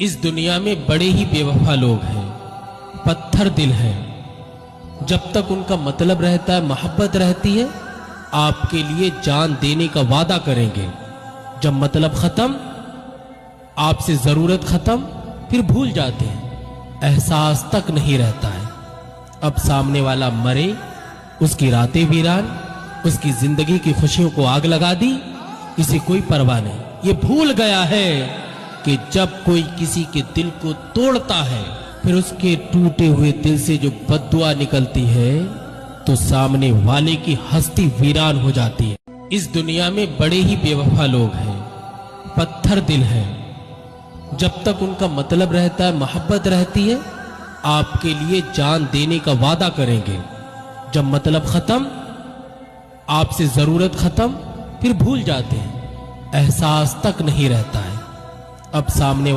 इस दुनिया में बड़े ही बेवफा लोग हैं, पत्थर दिल हैं। जब तक उनका मतलब रहता है, मोहब्बत रहती है, आपके लिए जान देने का वादा करेंगे। जब मतलब खत्म, आपसे जरूरत खत्म, फिर भूल जाते हैं, एहसास तक नहीं रहता है। अब सामने वाला मरे, उसकी रातें वीरान, उसकी जिंदगी की खुशियों को आग लगा दी, इसे कोई परवाह नहीं। ये भूल गया है कि जब कोई किसी के दिल को तोड़ता है, फिर उसके टूटे हुए दिल से जो बद्दुआ निकलती है, तो सामने वाले की हस्ती वीरान हो जाती है। इस दुनिया में बड़े ही बेवफा लोग हैं, पत्थर दिल हैं। जब तक उनका मतलब रहता है, मोहब्बत रहती है, आपके लिए जान देने का वादा करेंगे। जब मतलब खत्म, आपसे जरूरत खत्म, फिर भूल जाते हैं, एहसास तक नहीं रहता है। अब सामने